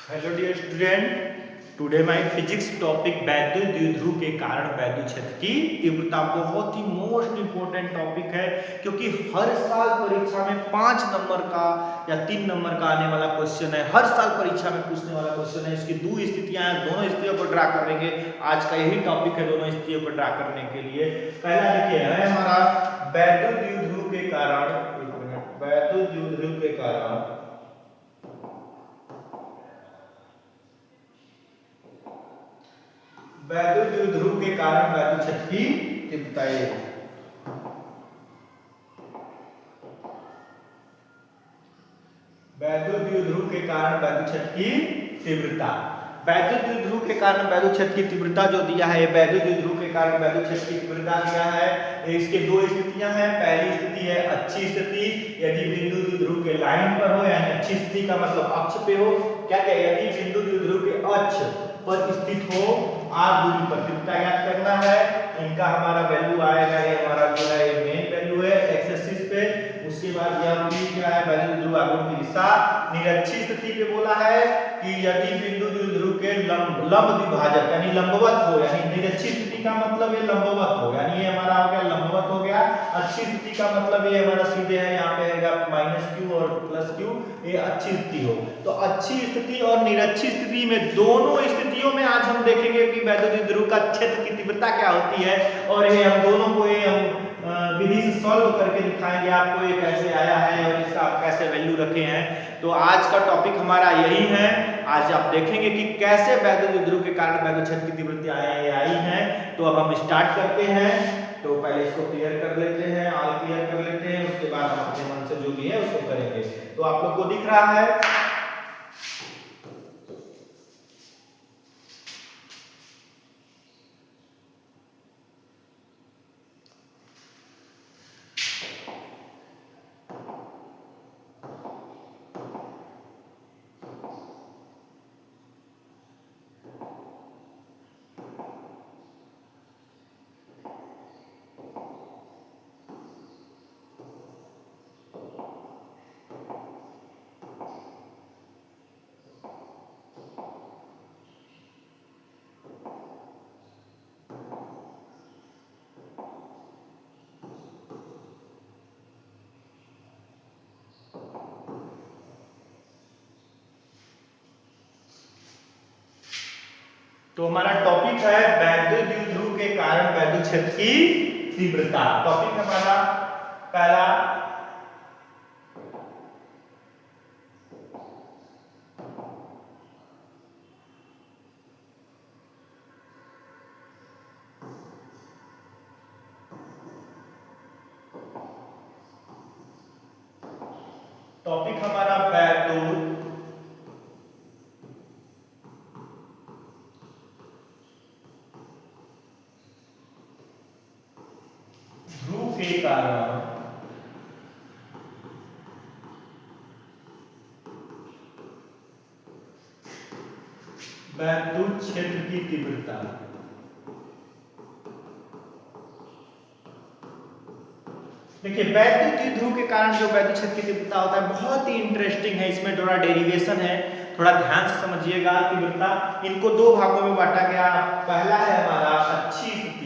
Hello dear student, today my physics topic वैद्युत द्विध्रुव के कारण वैद्युत क्षेत्र की तीव्रता बहुत ही मोस्ट इंपोर्टेंट टॉपिक है, क्योंकि हर साल परीक्षा में 5 नंबर का या 3 नंबर का आने वाला क्वेश्चन है। हर साल परीक्षा में पूछने वाला क्वेश्चन है। इसकी दो स्थितियां हैं, दोनों स्थितियों को ड्रा करेंगे। आज का यही टॉपिक है दोनों स्थितियों को ड्रा करने के लिए। पहला देखिए है हमारा वैद्युत द्विध्रुव के कारण, वैद्युत द्विध्रुव के कारण वैद्युत द्विध्रुव के कारण वैद्युत क्षेत्र की तीव्रता वैद्युत द्विध्रुव के कारण वैद्युत क्षेत्र की तीव्रता वैद्युत द्विध्रुव के कारण वैद्युत क्षेत्र की तीव्रता जो दिया है, वैद्युत द्विध्रुव के कारण वैद्युत क्षेत्र की तीव्रता दिया है। इसके दो स्थितियां हैं। पहली स्थिति है अच्छी स्थिति, यदि बिंदु द्विध्रुव के लाइन पर हो, यानी अच्छी स्थिति का मतलब अक्ष पे हो। क्या क्या, यदि बिंदु द्विध्रुव के अक्ष पर स्थित हो, r दूरी पर तीव्रता ज्ञात करना है। इनका हमारा वैल्यू आएगा, ये हमारा जो है ये मेन वैल्यू है x एक्सिस पे। उसके बाद यह भी क्या है, वैल्यू द्विध्रुव आघूर्ण की दिशा। निरक्षी स्थिति पे बोला है कि यदि बिंदु द्विध्रुव के लंब द्विभाजक यानी लंबवत हो, यानी निरक्षी स्थिति का मतलब ये लंबवत हो, यानी ये हमारा हो गया लंबवत हो गया। अच्छी स्थिति का मतलब ये हमारा सीधे है, यहाँ पे आएगा -q और +q, ये अच्छी स्थिति हो। तो अच्छी स्थिति और निरक्षी स्थिति में, दोनों स्थितियों में आज हम देखेंगे कि वैद्युत द्विध्रुव का क्षेत्र की तीव्रता क्या होती है, और ये हम दोनों को ये हम विधि से सॉल्व करके दिखाएंगे आपको ये कैसे आया है और इसका आप कैसे वैल्यू रखे हैं। तो आज का टॉपिक हमारा यही है। आज आप देखेंगे कि कैसे वैद्युत द्विध्रुव के कारण वैद्युत क्षेत्र की तीव्रता आई है। तो अब हम स्टार्ट करते हैं। तो पहले इसको क्लियर कर लेते हैं, ऑल क्लियर कर लेते हैं, उसके बाद हम अपने मन से जो भी है उसको करेंगे। तो आप लोग को दिख रहा है, तो हमारा टॉपिक है वैद्युत द्विध्रुव के कारण वैद्युत क्षेत्र की तीव्रता। टॉपिक हमारा पहला टॉपिक हमारा वैद्युत ध्रुव के कारण वैद्युत क्षेत्र की तीव्रता। देखिए, वैद्युत द्विध्रुव के कारण जो वैद्युत क्षेत्र की तीव्रता होता है बहुत ही इंटरेस्टिंग है। इसमें थोड़ा डेरिवेशन है, थोड़ा ध्यान से समझिएगा। तीव्रता इनको दो भागों में बांटा गया। पहला है हमारा अच्छी स्थिति,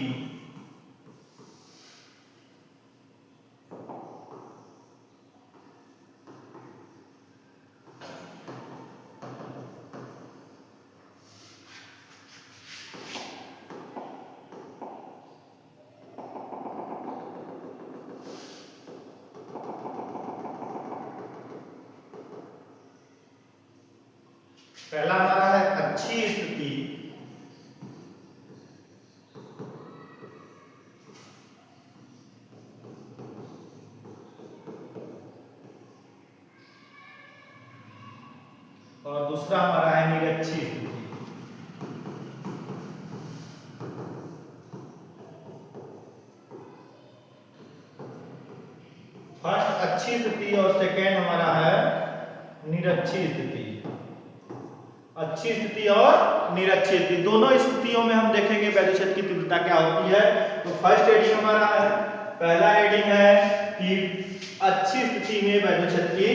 पहला हमारा है अच्छी स्थिति, और दूसरा हमारा है निरक्षी स्थिति। फर्स्ट अच्छी स्थिति और सेकेंड हमारा है निरक्षी स्थिति। अच्छी स्थिति और निरक्षी स्थिति, दोनों स्थितियों में हम देखेंगे वैद्युत क्षेत्र की तीव्रता क्या होती है। तो फर्स्ट हेडिंग हमारा है, पहला हेडिंग है कि अच्छी स्थिति में वैद्युत क्षेत्र की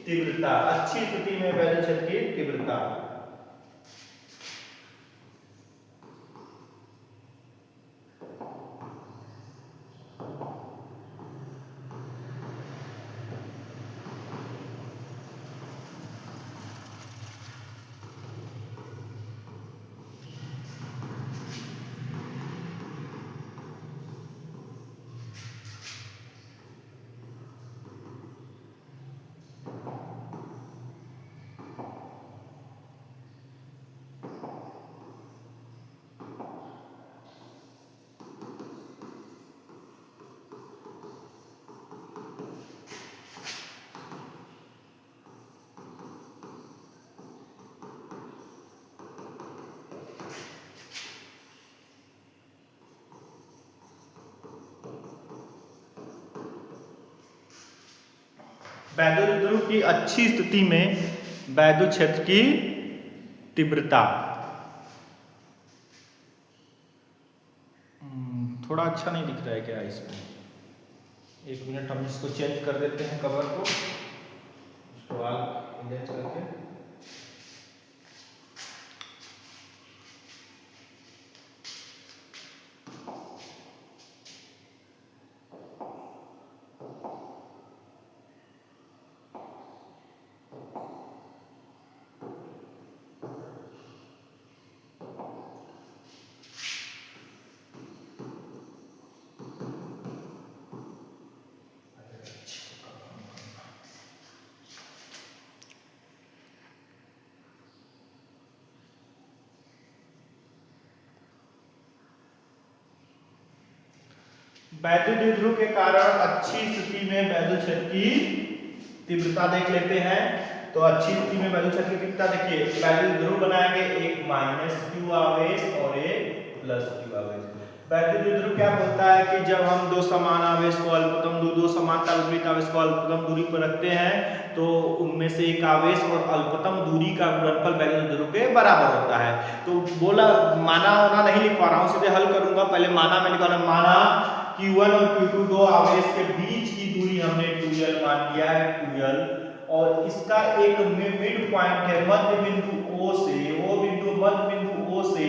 तीव्रता, अच्छी स्थिति में वैद्युत क्षेत्र की तीव्रता। वैद्युत ध्रुव की अच्छी स्थिति में वैद्युत क्षेत्र की तीव्रता, थोड़ा अच्छा नहीं दिख रहा है क्या इसमें? एक मिनट हम इसको चेंज कर देते हैं कवर को, उसको आगे एडजस्ट करके। वैद्युत द्विध्रुव के कारण अच्छी स्थिति में वैद्युत क्षेत्र की तीव्रता देख लेते हैं। तो अच्छी स्थिति में वैद्युत क्षेत्र की तीव्रता देखिए, वैद्युत ध्रुव बनाएंगे, एक -q आवेश और एक +q आवेश। वैद्युत द्विध्रुव क्या बोलता है कि जब हम दो समान आवेश को अल्पतम दो समानता विपरीत आवेश को अल्पतम दूरी पर रखते हैं तो उनमें से एक आवेश और अल्पतम दूरी का गुणनफल वैद्युत द्विध्रुव के बराबर होता है। तो बोला माना होना नहीं लिख पा रहा हूँ, सीधे हल करूंगा। पहले माना में लिखा, माना Q1 और Q2 दो आवेश के बीच की दूरी हमने 2L मान लिया है, 2L, और इसका एक मिड पॉइंट है मध्य बिंदु O से, वो बिंदु मध्य बिंदु O से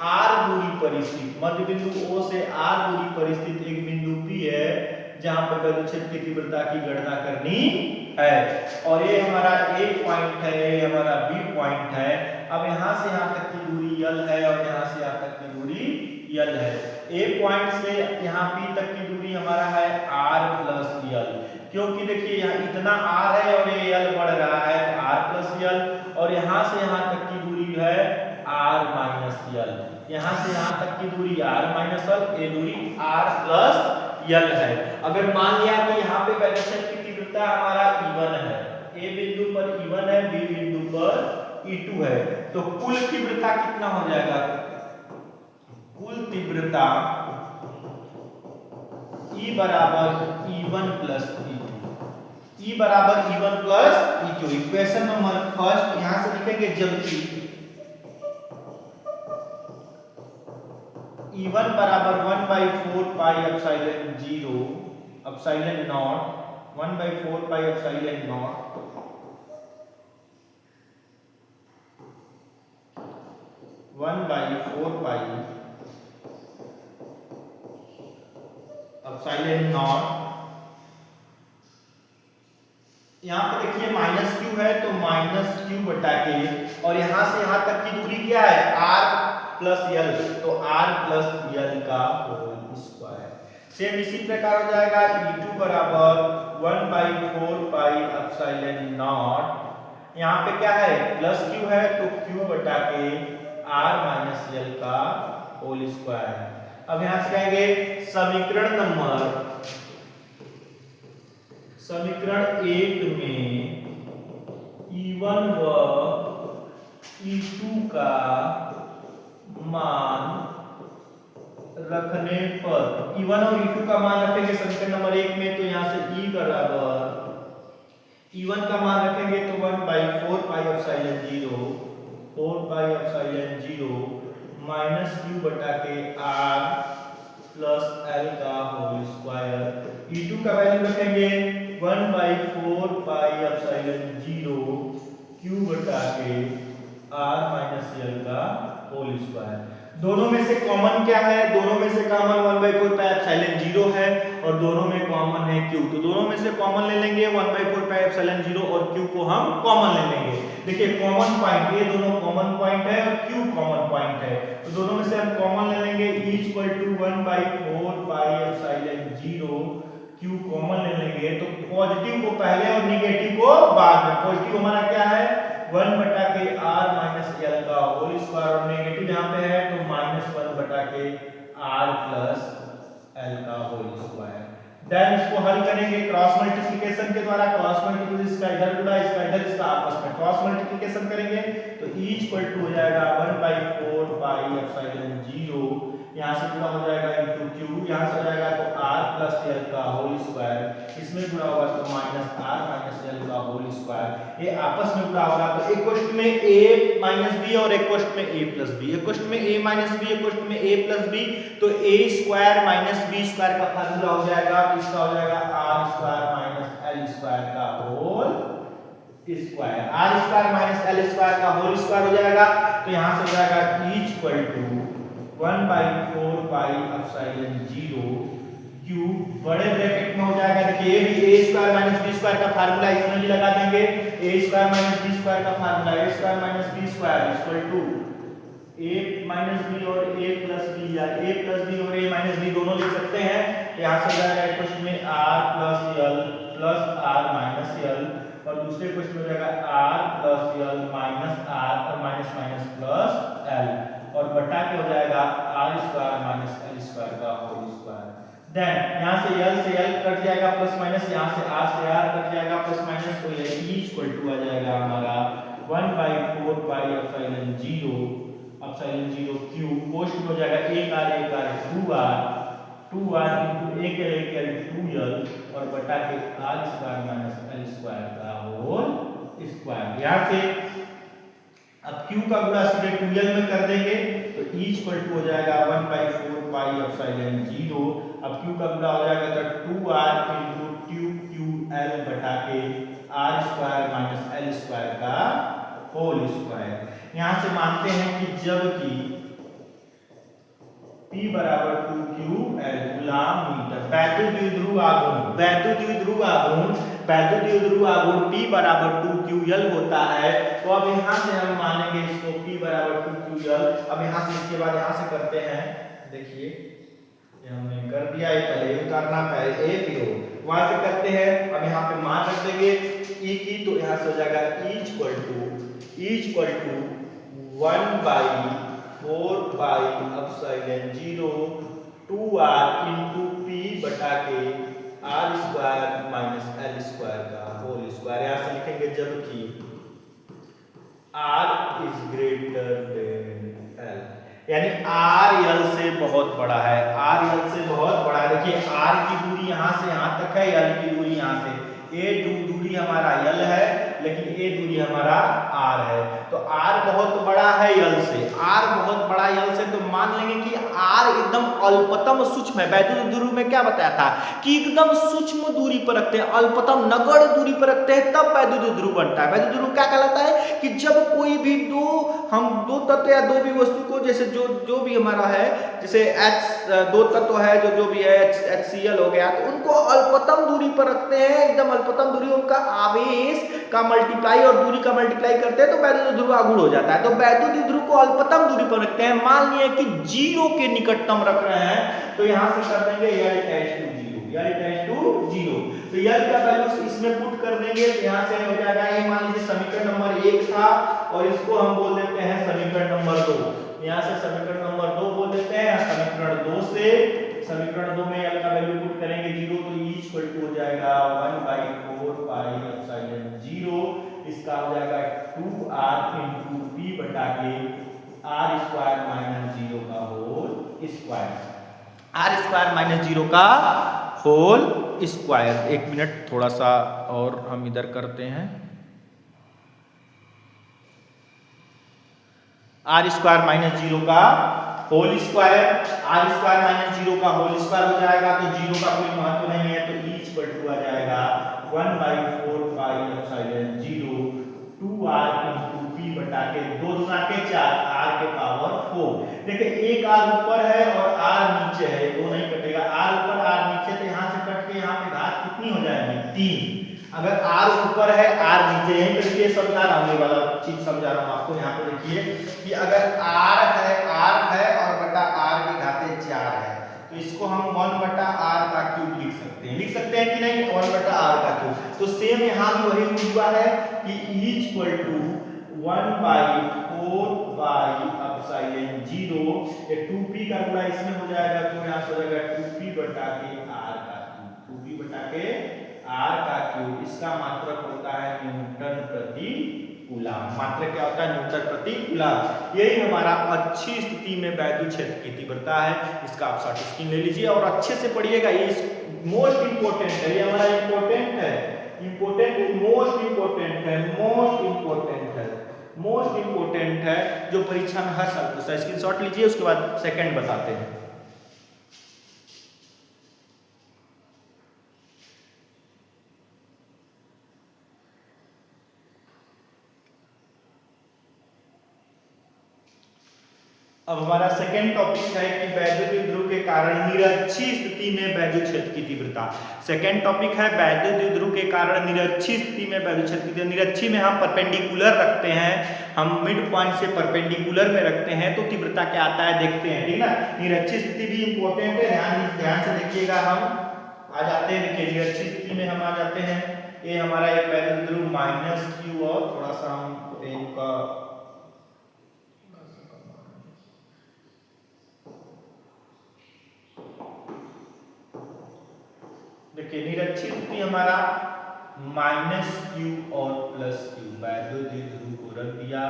R दूरी पर स्थित, मध्य बिंदु O से R दूरी पर स्थित एक बिंदु P है जहां पर वैद्युत क्षेत्र की तीव्रता की गणना करनी है। और ये हमारा A पॉइंट है, ये हमारा B पॉइंट है। अब यहां से यहां तक की दूरी L है और यहां से यहां तक की दूरी L है। A पॉइंट से यहाँ P तक की दूरी हमारा है R प्लस L, क्योंकि देखिए यहाँ इतना R है और ये L बढ़ रहा है तो R प्लस L, और यहाँ से यहाँ तक की दूरी है R माइनस L, यहाँ से यहाँ तक की दूरी R माइनस L, ये दूरी R प्लस L है। अगर मान लिया कि यहाँ पे वैद्युत क्षेत्र की तीव्रता हमारा E1 है, A बिंदु पर E1 है, B बिंदु पर E2 है, तो कुल तीव्रता कितना हो जाएगा? कुल तीव्रता E बराबर E1 प्लस E2, E बराबर E1 plus E2। Equation number first यहां से लिखेंगे, जबकि E1 बराबर 1/4 pi epsilon 0 epsilon not, 1/4 pi epsilon not epsilon not. यहाँ पे देखिए माइनस क्यू है तो माइनस क्यू बटा के, और यहाँ से यहाँ तक की दूरी क्या है? R प्लस L, तो R प्लस L का होल स्क्वायर। सेम इसी प्रकार हो जाएगा E2 बराबर 1/4 पाई एप्सिलॉन नॉट, यहाँ पे क्या है? प्लस क्यू है तो क्यू बटा के R माइनस L का होल स्क्वायर। अब यहाँ से कहेंगे समीकरण नंबर, समीकरण 1 में E1 व E2 का मान रखने पर, E1 और E2 का मान रखेंगे समीकरण नंबर 1 में, तो यहाँ से E बराबर E1 का मान रखेंगे तो 1/4 पाई एप्सिलॉन 0, 4 पाई एप्सिलॉन 0 माइनस क्यू बटा के R प्लस L का होल स्क्वायर। E2 का वैल्यू रखेंगे 1/4 पाई एप्सिलॉन 0 क्यू बटा के R माइनस L का होल स्क्वायर। दोनों में से कॉमन क्या है? दोनों में से कॉमन 1/4 पाई एप्सिलॉन 0 है और दोनों में कॉमन है Q, तो दोनों में से कॉमन ले लेंगे 1/4 पाई एप्सिलॉन 0 और Q को हम कॉमन ले लेंगे। देखिए कॉमन पॉइंट, ये दोनों कॉमन पॉइंट है और Q कॉमन पॉइंट है, तो दोनों में से हम कॉमन ले लेंगे। E equal to 1/4 pi epsilon 0 Q common ले लेंगे, तो पॉजिटिव को पहले और नेगेटिव को बाद में। पॉजिटिव हमारा क्या है? 1 बटा के R माइनस L का होल स्क्वायर, और नेगेटिव यहाँ पे है तो -1 बटा के R प्लस L का होल स्क्वायर। देन इसको हल करेंगे क्रॉस मल्टीप्लिकेशन के द्वारा। क्रॉस मल्टीप्लिकेशन, इसका इधर जुड़ा, इसका इधर, इसका आपस में क्रॉस मल्टीप्लिकेशन करेंगे तो E इक्वल टू हो जाएगा 1/4 पाई एप्सिलॉन 0, यहाँ से जुड़ा हो जाएगा इनटू Q, यहाँ से हो जाएगा तो R प्लस L का होल स्क्वायर, इसमें जुड़ा होगा तो -R माइनस ये आपस में गुणा होगा तो एक क्वेश्चन में a माइनस बी और एक क्वेश्चन में a प्लस बी, एक क्वेश्चन में a माइनस बी, एक क्वेश्चन में a प्लस बी, तो a square minus b square का फार्मूला हो जाएगा, इसका हो जाएगा r square minus l square का whole square, r square minus l square का होल स्क्वायर हो जाएगा। तो यहां से हो जाएगा e equal to 1/4 pi epsilon 0 q बड़े ब्रैकेट में हो जाएगा। देखिए ये भी a square minus b square का फार्मूला इसमें भी लगा देंगे, a square minus b square का formula a square minus b square equal to a minus b और a प्लस b, या a प्लस b और a माइनस b दोनों लिख सकते हैं। यहां से हो जाएगा क्वेश्चन में r plus l plus r minus l, और दूसरे क्वेश्चन में हो जाएगा r plus l minus r और माइनस माइनस प्लस l, और बटा के हो जाएगा r square minus l square का होल स्क्वायर। देन यहां से l कट जाएगा प्लस माइनस, यहां से r कट जाएगा प्लस माइनस, तो ये e इक्वल टू आ जाएगा हमारा 1/4 पाई एप्सिलॉन 0 क्यूब, पोस्ट हो जाएगा 2r इनटू a के लेकर 2l और बटा के r square minus l square का होल स्क्वायर। यहां से अब q का गुणा सीधे 2l में कर देंगे तो e इक्वल टू हो जाएगा 1/4 पाई एप्सिलॉन 0, अब q का गुणा हो जाएगा तो 2r इनटू 2ql बटा के r square minus l square का होल स्क्वायर। यहां से मानते हैं कि जबकि P बराबर 2ql गुलाम मीटर, वैद्युत द्विध्रुव आघूर्ण P बराबर 2ql होता है। तो अब यहां से हम मानेंगे इसको P बराबर 2ql। अब यहां से इसके बाद यहां से करते हैं, देखिए ये हमने कर दिया, ये पहले उतारना पहले a फिर o, वहां से करते हैं। अब यहां पे मान रख देंगे e की, तो यहां से हो जाएगा e equal to 1/4 pi epsilon 0 2r into p बटा के r square minus l square का होल स्क्वायर। यहां से लिखेंगे जबकि r is greater than l, यानी r l से बहुत बड़ा है, r l से बहुत बड़ा है। देखिए r की दूरी यहां से यहां तक है, l की दूरी यहां से, a दूरी हमारा l है लेकिन a दूरी हमारा r है, तो r बहुत बड़ा है l से, r बहुत बड़ा l से, तो मान लेंगे कि r एकदम अल्पतम सूक्ष्म है। वैद्युत ध्रुव में क्या बताया था कि एकदम सूक्ष्म दूरी पर रखते हैं, अल्पतम नगण्य दूरी पर रखते हैं, तब वैद्युत ध्रुव बनता है। वैद्युत ध्रुव क्या कहलाता है कि जब कोई भी दो तत्व या दो भी वस्तु को, जैसे जो भी हमारा है, जैसे दो तत्व है जो भी है HCl हो गया, तो उनको अल्पतम दूरी पर रखते हैं, एकदम अल्पतम दूरी, उनका आवेश का मल्टीप्लाई और दूरी का मल्टीप्लाई करते हैं तो वैद्युत ध्रुव आघूर्ण हो जाता है। तो वैद्युत ध्रुव को अल्पतम दूरी पर रखते हैं, मान लिए कि 0 के निकटतम रख रहे हैं, तो यहां से कर देंगे L टेंड्स टू 0, तो L का वैल्यू इसमें पुट कर देंगे, तो यहां से हो जाएगा, ये मान लीजिए समीकरण नंबर 1 था और इसको हम बोल देते हैं समीकरण नंबर 2, यहां से समीकरण नंबर 2 बोल देते हैं। समीकरण 2 से समीकरण 2 में L का वैल्यू पुट करेंगे 0, तो E इक्वल टू हो जाएगा 1/4 पाई एप्सिलॉन 0, इसका हो जाएगा 2r इनटू p बटा के r स्क्वायर माइनस 0 का whole square, r square minus 0 का होल स्क्वायर। एक मिनट थोड़ा सा और हम इधर करते हैं, r स्क्वायर माइनस 0 का whole square, r square minus 0 का होल स्क्वायर हो जाएगा, तो 0 का कोई महत्व नहीं है, तो E इक्वल टू आ जाएगा 1/4 pi epsilon 0 2r into p बटा के 2 दूना के 4 r के पावर 4। देखिए एक r ऊपर है और r नीचे है, दो नहीं कटेगा, r ऊपर r नीचे, तो यहां से कट के यहां पे घात कितनी हो जाएगी 3। अगर r ऊपर है r नीचे, यहीं पे देखिए समझा रहा हूं, ये वाला चीज समझा रहा हूं आपको। यहां पे देखिए कि अगर r है और बटा r की घाते 4 है, तो इसको हम 1 बटा r का क्यूब लिख सकते हैं कि नहीं, 1 बटा r का क्यूब। तो सेम यहां भी वही हुआ है कि E equal to 1/4 pi epsilon 0, ये 2p का गुणा इसमें हो जाएगा, तो यहां से हो जाएगा 2p बटा के r का क्यूब, 2p बटा के r का क्यूब। इसका मात्रक होता है न्यूटन प्रति कूलम। मात्रक क्या होता है? न्यूटन प्रति कूलम। यही हमारा अच्छी स्थिति में वैद्युत क्षेत्र की तीव्रता है। इसका आप शॉर्ट स्क्रीन ले लीजिए और अच्छे से पढ़िएगा, ये मोस्ट इंपोर्टेंट है, ये हमारा इंपोर्टेंट है, मोस्ट इंपोर्टेंट मोस्ट इंपोर्टेंट है जो परीक्षा में हर साल पूछता है। स्क्रीनशॉट लीजिए, उसके बाद सेकंड बताते हैं। अब हमारा सेकेंड टॉपिक है कि वैद्युत द्विध्रुव के कारण निरक्षी स्थिति में वैद्युत क्षेत्र की तीव्रता। सेकेंड टॉपिक है वैद्युत द्विध्रुव के कारण निरक्षी स्थिति में वैद्युत क्षेत्र की तीव्रता। निरक्षी में हम परपेंडिकुलर रखते हैं, हम मिड पॉइंट से परपेंडिकुलर में रखते हैं तो तीव्रता क्या आता है देखते हैं, ठीक ना। निरक्षी स्थिति भी इंपॉर्टेंट है, ध्यान से देखिएगा। हम आ जाते हैं, देखिए निरक्षी स्थिति में हम आ जाते हैं। ये हमारा एक वैद्युत द्विध्रुव माइनस क्यू, और थोड़ा सा हम पेन का देखिए निरक्षी स्थिति हमारा माइनस क्यू और प्लस क्यू, वैद्युत द्विध्रुव को रख दिया,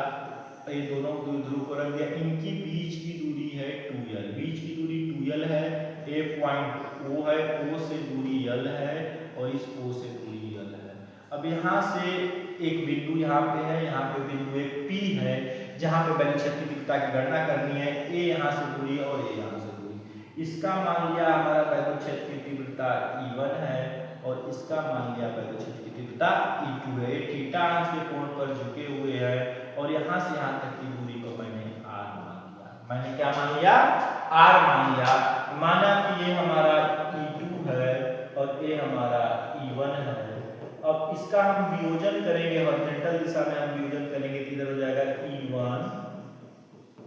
ये दोनों द्विध्रुव को रख दिया। इनकी बीच की दूरी है 2l, बीच की दूरी 2l है। ए पॉइंट O है, O से दूरी l है और इस O से दूरी l है। अब यहाँ से एक बिंदु यहाँ पे है, यहाँ पे बिंदु एक P है जहाँ पे वैद्युत क्षेत्र की तीव्रता की गणना करनी है। ए यहाँ से दूरी और ए यहाँ से दूरी, इसका मान लिया हमारा वैद्युत क्षेत्र की तीव्रता E1 है और इसका मान लिया वैद्युत क्षेत्र की तीव्रता E2 है। थीटा अंश के कोण पर झुके हुए हैं और यहाँ से यहाँ तक की दूरी को मैंने R मान लिया। मैंने क्या मान लिया? R मान लिया। माना कि ये हमारा E2 है और ये हमारा E1 है। अब इसका हम वियोजन करेंगे, हॉरिजॉन्टल दिशा में हम वियोजन करेंगे तो इधर हो जाएगा E1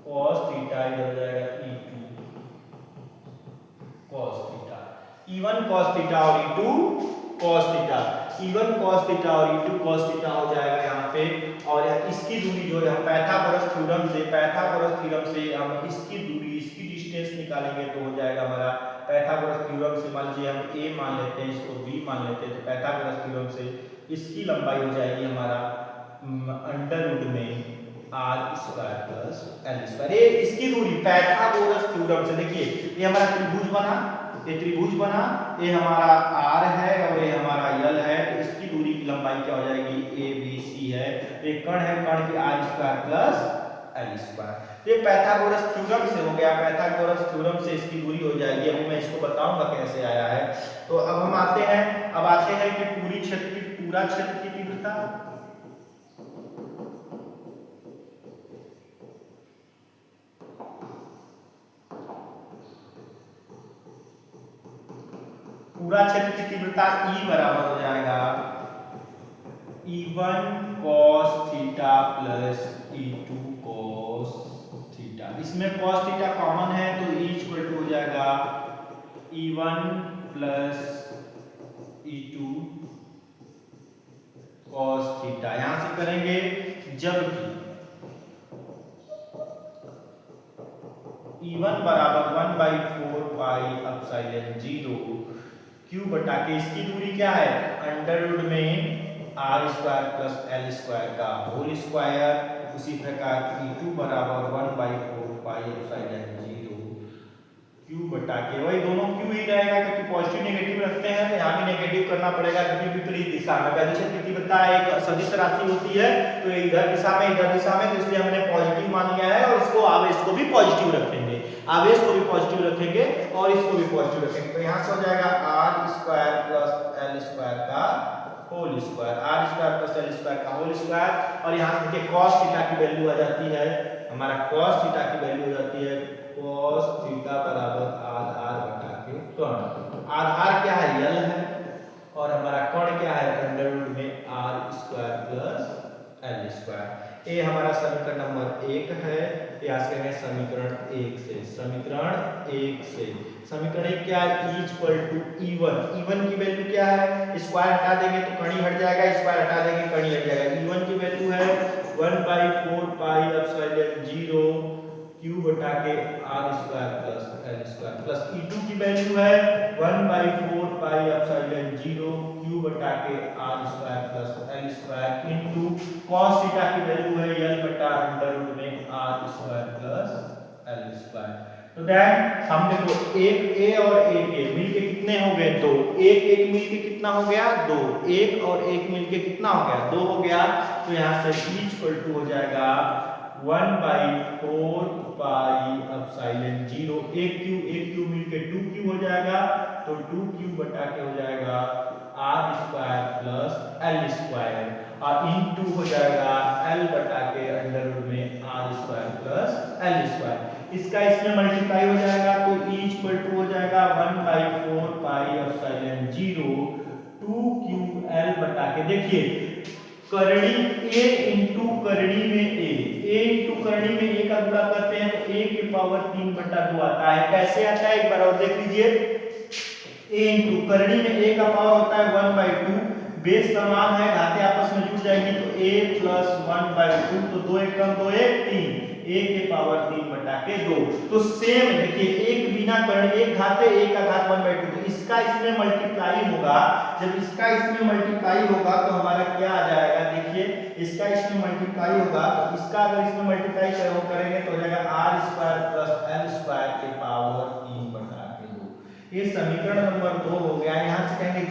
cos थीटा, इधर हो जाएगा E2 cos theta. E1 cos theta और E2 cos theta, E1 cos theta और E2 cos थीटा हो जाएगा यहाँ पे। और इसकी दूरी जो है हम पाइथागोरस थ्योरम से हम इसकी दूरी, इसकी डिस्टेंस निकालेंगे तो हो जाएगा हमारा पाइथागोरस थ्योरम से। मान लीजिए हम A मान लेते हैं, इसको B मान लेते हैं, तो पाइथागोरस थ्योरम से इसकी लंबाई हो जाएगी हमारा अंडर रूट में r² प्लस l²। ये इसकी दूरी पाइथागोरस थ्योरम से, देखिए ये हमारा त्रिभुज बना, ये त्रिभुज बना, ये हमारा r है और ये हमारा l है। तो इसकी दूरी की लंबाई क्या हो जाएगी? ABC है, एक कण है, कण की r² प्लस l²। ये पाइथागोरस थ्योरम से हो गया, पाइथागोरस थ्योरम से इसकी दूरी हो जाएगी। अब मैं इसको बताऊंगा कैसे आया है। तो अब हम आते हैं कि पूरा क्षेत्र की तीव्रता, पूरा क्षेत्र की तीव्रता E बराबर हो जाएगा E1 cos theta plus E2 cos theta. इसमें cos थीटा कॉमन है तो E इक्वल टू हो जाएगा E1 plus E2 cos theta. यहां से करेंगे, जबकि E1 बराबर 1/4 पाई एप्सिलॉन 0 Q बटा के, इसकी दूरी क्या है? अंडर रूट में r² प्लस l² का होल स्क्वायर। उसी प्रकार E2 बराबर 1/4 पाई एप्सिलॉन 0 Q बटा के, वही दोनों Q ही रहेगा क्योंकि पॉजिटिव नेगेटिव रखते हैं तो यहाँ भी नेगेटिव करना पड़ेगा क्योंकि विपरीत दिशा में वैद्युत क्षेत्र की तीव्रता एक सदिश राशि होती है, तो इधर दिशा में तो इसलिए हमने पॉजिटिव मान लिया है। और इसको आवेश को भी पॉजिटिव रखेंगे, आवेश को भी पॉजिटिव रखेंगे और इसको भी पॉजिटिव रखेंगे। तो यहाँ से हो जाएगा r² प्लस l² का whole square, r² plus l² का होल स्क्वायर। और यहाँ से देखिए cos थीटा की वैल्यू आ जाती है, हमारा cos थीटा की वैल्यू हो जाती है cos थीटा बराबर आधार बटा के कण। आधार क्या है? l है और हमारा कण क्या है? अंडर रूट में r² प्लस l²। ये हमारा समीकरण नंबर 1 है। यहाँ से कहेंगे समीकरण 1 से, समीकरण 1 क्या है? E इक्वल टू E1 की वैल्यू क्या है? स्क्वायर हटा देंगे तो कण ही हट जाएगा, स्क्वायर हटा देंगे कण ही हट जाएगा। E1 की वैल्यू है 1/4 पाई एप्सिलॉन 0 Q बटा के r² plus l² plus E2 की वैल्यू है 1/4 पाई एप्सिलॉन 0 Q बटा के r² plus l² into cos theta की वैल्यू है l बटा अंडर रूट में r² प्लस l²। तो देन हम देखो एक ए और एक ए मिलके कितने हो गए 2, एक एक मिलके कितना हो गया 2, एक और एक मिलके कितना हो गया 2 हो गया। तो यहाँ से E इक्वल टू हो जाएगा 1/4 पाई एप्सिलॉन 0, एक क्यू मिलके 2 क्यू हो जाएगा, तो 2 क्यू बटा के हो जाएगा r square plus l square, और इनटू हो जाएगा l बटा के अंडर रूट में r square plus l square. इसका इसमें मल्टीप्लाई हो जाएगा तो E इक्वल टू हो जाएगा 1/4 पाई एप्सिलॉन 0 2ql बटा के, देखिए करणी a इंटू करणी में a इंटू करणी में a का गुणा करते हैं तो a की पावर 3/2 आता है। कैसे आता है एक बार और देख लीजिए, a इंटू करणी में a का पावर होता है 1/2, बेस समान है घातें आपस में जुड़ जाएगी तो a प्लस 1/2, तो 2 एक कम 2 एक 3, a के पावर 3/2। तो सेम देखिए एक बिना करणी एक घाते एक का घात 1/2, तो इसका इसमें मल्टीप्लाई होगा, जब इसका इसमें मल्टीप्लाई होगा तो हमारा क्या आ जाएगा, देखिए इसका इसमें मल्टीप्लाई होगा तो इसका अगर इसमें मल्टीप्लाई करेंगे तो हो जाएगा r square plus l square के पावर 3/2। ये समीकरण नंबर 2 हो गया। यहां से कहेंगे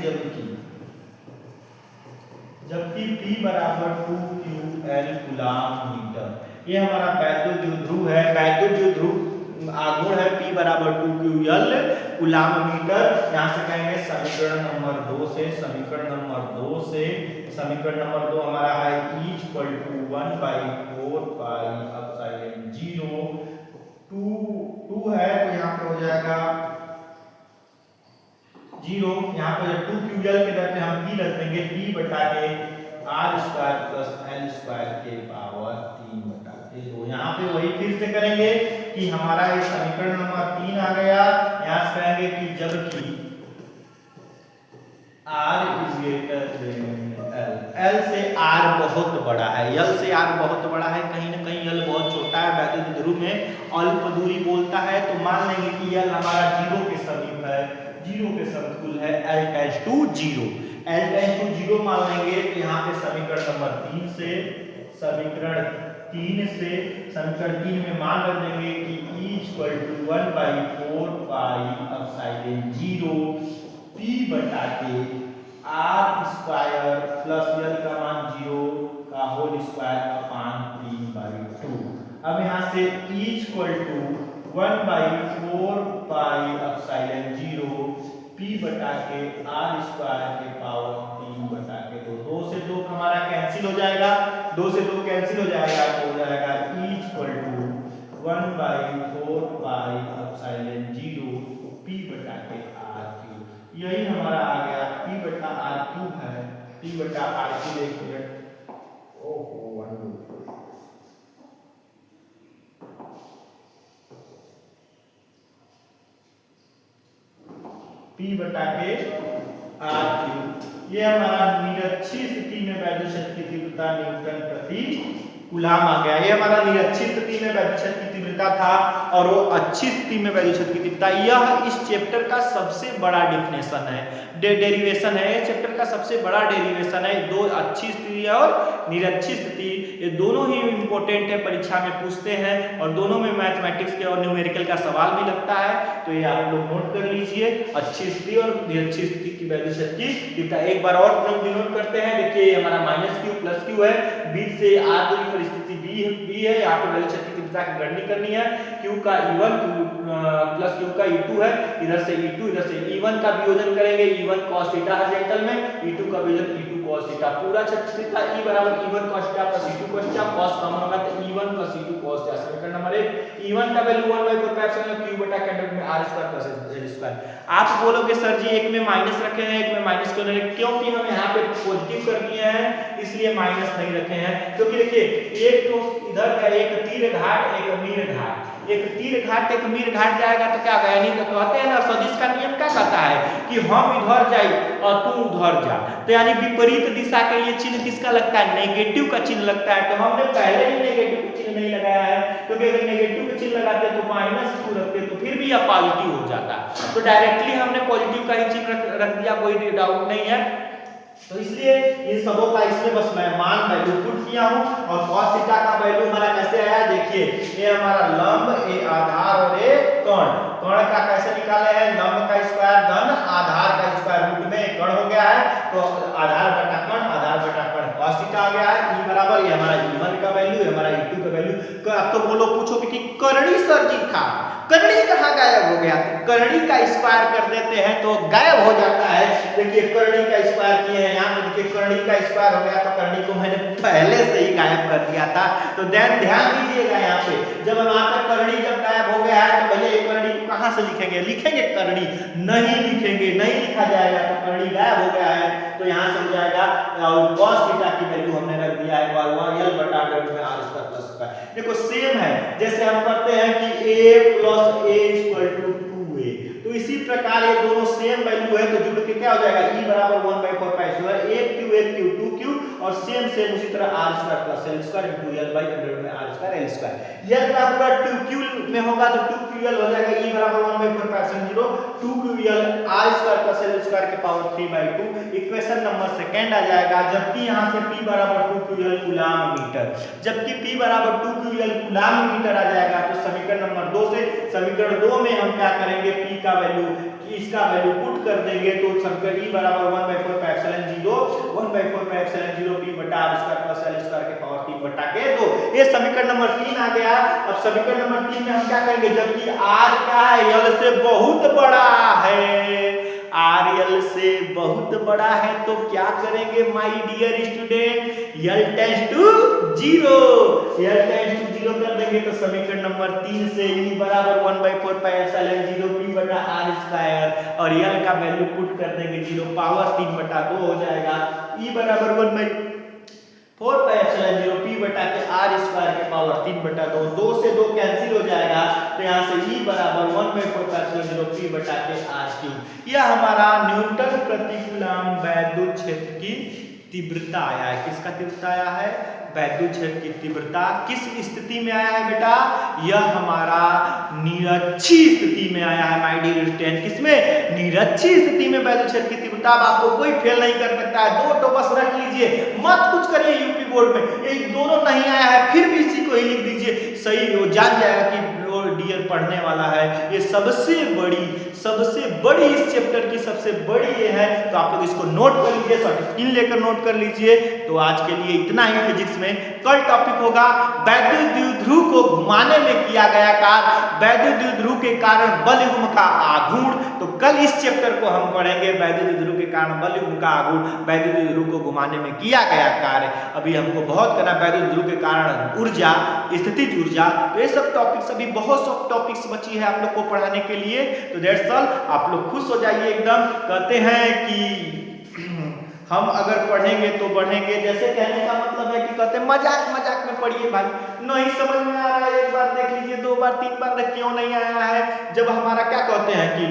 जबकि P बराबर 2ql कूलाम मीटर, ये हमारा वैद्युत द्विध्रुव है, वैद्युत द्विध्रुव आघूर्ण है P बराबर 2ql कूलाम मीटर। यहाँ से कहेंगे समीकरण नंबर 2 से, समीकरण नंबर 2 हमारा है E equal to 1/4 pi epsilon 0 2 है तो यहाँ पे हो जाएगा 0, यहाँ पे 2ql के दर पे हम P रख देंगे, P बटा के r square plus l square के पावर 3/2। यहाँ पे वही फिर से करेंगे कि हमारा ये समीकरण नंबर 3 आ गया। यहाँ से कहेंगे कि जबकि r is greater than l से r बहुत बड़ा है, l से r बहुत बड़ा है, कहीं ना कहीं l बहुत छोटा है, वैद्युत द्विध्रुव में अल्प दूरी बोलता है, तो मान लेंगे कि l हमारा 0 के समीप है, 0 के समतुल्य है, l tends to 0, l tends to 0 मान लेंगे। तो यहाँ पे समीकरण नंबर 3 से, समीकरण 3 में मान रख देंगे कि E equal to 1/4 pi epsilon 0 P बटा के r स्क्वायर प्लस l का मान 0 का होल स्क्वायर अपान 3/2। अब यहाँ से E equal to 1/4 pi epsilon 0 P बटा के r स्क्वायर के पावर 3/2, 2 से 2 हमारा कैंसिल हो जाएगा, 2 से 2 कैंसिल हो जाएगा तो हो जाएगा E equal to 1/4 pi epsilon 0 P बटा के r3। यही हमारा आ गया P बटा r3 है, P बटा r3 एक मिनट, ओहो 1 2 P बटा के r3, ये हमारा निरक्षीय स्थिति में वैद्युत शक्ति की तीव्रता न्यूटन प्रति कूलाम आ गया। ये हमारा निरक्षीय स्थिति में वैद्युत शक्ति की तीव्रता था और वो अच्छी स्थिति में वैद्युत शक्ति की तीव्रता। यह इस चैप्टर का सबसे बड़ा डेफिनेशन है, डेरिवेशन है, ये चैप्टर का सबसे बड़ा डेरिवेशन है। दो अच्छी स्थिति और निरक्षीय स्थिति, ये दोनों ही इंपॉर्टेंट है, परीक्षा में पूछते हैं और दोनों में मैथमेटिक्स के और न्यूमेरिकल का सवाल भी लगता है, तो ये आप लोग नोट कर लीजिए, अच्छी स्थिति और निरक्षीय स्थिति की वैद्युत शक्ति तीव्रता। एक बार और डिनोट करते हैं, देखिए हमारा -q प्लस q है, बीच से r दूरी पर स्थिति b है, यहाँ पर वैद्युत शक्ति की तीव्रता की गणना करनी है। q का E1 प्लस q का E2 है, इधर से E2 इधर से E1 का वियोजन करेंगे, E1 cos थीटा है जेंटल में, E2 का वियोजन E2 cos थीटा, पूरा क्षेत्र था E बराबर E1 cos theta plus E2 cos theta, cos common होगा तो E1 plus E2 cos theta. समीकरण नंबर 1, E1 का वैल्यू 1/4 पाई एप्सिलॉन q बटा के अंडर में r square plus l square. आप बोलोगे सर जी एक में माइनस रखे हैं, एक में माइनस क्यों नहीं, क्योंकि हम यहाँ पे पॉजिटिव कर दिए हैं इसलिए माइनस नहीं रखे हैं। क्योंकि देखिए एक तो इधर का एक तीर घाट एक मीर घाट, एक तीर घाट एक मीर घाट जाएगा तो क्या होगा, यानी कहते हैं ना सदिश का नियम क्या कहता है कि हम इधर जाए और तुम उधर जा, तो यानी विपरीत दिशा के लिए चिन्ह किसका लगता है, नेगेटिव का चिन्ह लगता है। तो हमने पहले ही नेगेटिव का चिन्ह नहीं लगाया है, क्योंकि अगर नेगेटिव का चिन्ह लगाते तो -q रखते तो फिर भी यह पॉजिटिव हो जाता, तो डायरेक्टली हमने पॉजिटिव का ही चिन्ह रख दिया, कोई डाउट नहीं है। तो इसलिए इन सबों का इसमें से बस मैं मान वैल्यू पुट किया हूं और cos थीटा का वैल्यू हमारा कैसे आया देखिए, ये हमारा लंब, ये आधार और ये कर्ण। कर्ण का कैसे निकाले हैं, लंब का स्क्वायर धन आधार का स्क्वायर रूट में कर्ण हो गया है, तो आधार बटा कर्ण cos थीटा आ गया है। ई बराबर ये हमारा e1 का वैल्यू, ये हमारा e2 का वैल्यू। अब तो बोलो पूछोगे कि कर्णी सर जी था, कर्णी कहाँ गायब हो गया, तो कर्णी का स्क्वायर कर देते हैं तो गायब हो जाता है। देखिए कर्णी का स्क्वायर किए हैं, यहाँ पे देखिए कर्णी का स्क्वायर हो गया, तो कर्णी को मैंने पहले से ही गायब कर दिया था। तो ध्यान दीजिएगा यहाँ पे, जब यहाँ पे कर्णी जब गायब हो गया है तो भैया ये कर्णी को कहाँ से लिखेंगे, लिखेंगे कर्णी नहीं लिखेंगे, नहीं लिखा जाएगा, तो कर्णी गायब हो गया है। तो यहाँ से हो जाएगा और cos थीटा की वैल्यू हमने रख दिया है L बटा अंडर में r स्क्वायर प्लस स्क्वायर। देखो सेम है जैसे हम करते हैं कि a plus a equal to 2a, तो इसी प्रकार ये दोनों सेम वैल्यू है तो जुड़ के क्या हो जाएगा, e बराबर 1/4 पाई स्क्वायर 8q 2q और सेम उसी तरह r square plus l square into l by under में r square l square. l का पूरा 2q में होगा तो 2ql हो जाएगा, e बराबर 1/4 पाई 0 2ql r square plus l square के पावर 3/2 इक्वेशन नंबर सेकंड आ जाएगा। जबकि यहां से p बराबर 2ql कूलम मीटर, जबकि p बराबर 2ql कूलम मीटर आ जाएगा तो समीकरण नंबर 2 से समीकरण 2 में हम क्या करेंगे, p का वैल्यू इसका वैल्यू पुट कर देंगे तो समीकरण e बराबर 1/4 pi epsilon 0 1/4 pi epsilon 0 p बटा r square plus l square के पावर 3 बटा के 2, ये समीकरण नंबर 3 आ गया। अब समीकरण नंबर 3 में हम क्या करेंगे, जबकि r क्या है, l से बहुत बड़ा है, r l से बहुत बड़ा है तो क्या करेंगे my dear student, l tends to 0, l tends to 0 कर देंगे तो समीकरण नंबर 3 से e बराबर 1/4 पाई एप्सिलॉन 0 p बटा r स्क्वायर और l का वैल्यू पुट कर देंगे 0 पावर 3 बटा 2 हो जाएगा, e बराबर 1/4 पाई एप्सिलॉन 0 p बटा के r स्क्वायर के पावर 3 बटा 2, 2 से 2 कैंसिल हो जाएगा तो यहाँ से e बराबर 1/4 पाई एप्सिलॉन 0 p बटा के r क्यूब। यह हमारा न्यूटन प्रति कूलम वैद्युत क्षेत्र की तीव्रता आया है। किसका तीव्रता आया है, वैद्युत क्षेत्र की तीव्रता किस स्थिति में आया है बेटा, यह हमारा निरक्षी स्थिति में आया है माय डियर स्टूडेंट। किसमें, निरक्षी स्थिति में वैद्युत क्षेत्र की तीव्रता। अब आपको कोई फेल नहीं कर सकता है, 2 तो बस रख लीजिए, मत कुछ करिए यूपी बोर्ड में, ये दोनों नहीं आया है फिर भी इसी को ही लिख दीजिए, सही वो जान जाएगा कि वो डियर पढ़ने वाला है। ये सबसे बड़ी इस चैप्टर की सबसे बड़ी ये है, तो आप लोग इसको नोट कर लीजिए, स्क्रीन लेकर नोट कर लीजिए। तो आज के लिए इतना ही फिजिक्स में। कल टॉपिक होगा वैद्युत द्विध्रुव को घुमाने में किया गया कार्य, वैद्युत द्विध्रुव के कारण बल युग्म का आघूर्ण। तो कल इस चैप्टर को हम पढ़ेंगे, वैद्युत द्विध्रुव के कारण बल युग्म का आघूर्ण, वैद्युत द्विध्रुव को घुमाने में किया गया कार्य। अभी हमको बहुत करना वैद्युत द्विध्रुव के कारण ऊर्जा, स्थितिज ऊर्जा, तो ये सब टॉपिक्स अभी बहुत सब टॉपिक्स बची है आप लोग को पढ़ाने के लिए। तो दैट्स ऑल, आप लोग खुश हो जाइए एकदम। कहते हैं कि हम अगर पढ़ेंगे तो बढ़ेंगे, जैसे कहने का मतलब है कि कहते हैं मजाक में पढ़िए भाई, नहीं समझ में आ रहा है एक बार देख लीजिए, 2 बार 3 बार देख, क्यों नहीं आया है। जब हमारा क्या कहते हैं कि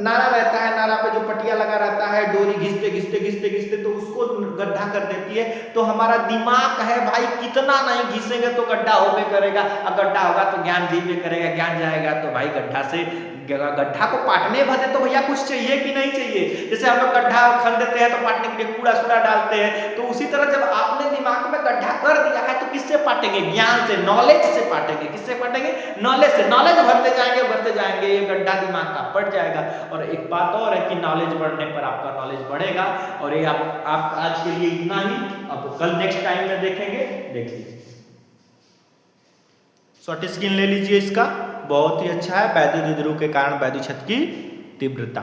नारा रहता है, नारा पे जो पटिया लगा रहता है, डोरी घिसते तो उसको गड्ढा कर देती है, तो हमारा दिमाग है भाई कितना नहीं घिसेंगे तो गड्ढा होबे करेगा, और गड्ढा होगा तो ज्ञान जीवे करेगा, ज्ञान जाएगा तो भाई गड्ढा को पाटने भरे तो भैया कुछ चाहिए कि नहीं चाहिए। जैसे हम लोग गड्ढा खन देते हैं तो पाटने के लिए कूड़ा सूड़ा डालते हैं, तो उसी तरह जब आपने दिमाग में गड्ढा कर दिया है तो किससे पाटेंगे, ज्ञान से, नॉलेज से पाटेंगे। किससे पाटेंगे, नॉलेज से। नॉलेज भरते जाएंगे, ये गड्ढा दिमाग का पट जाएगा। और एक बात और है कि नॉलेज बढ़ने पर आपका नॉलेज बढ़ेगा। और ये आप आज के लिए इतना ही, अब कल नेक्स्ट टाइम में देखेंगे, देख लीजिए। शॉर्ट स्क्रीन ले लीजिए इसका, बहुत ही अच्छा है, वैद्युत द्विध्रुव के कारण वैद्युत क्षेत्र की तीव्रता।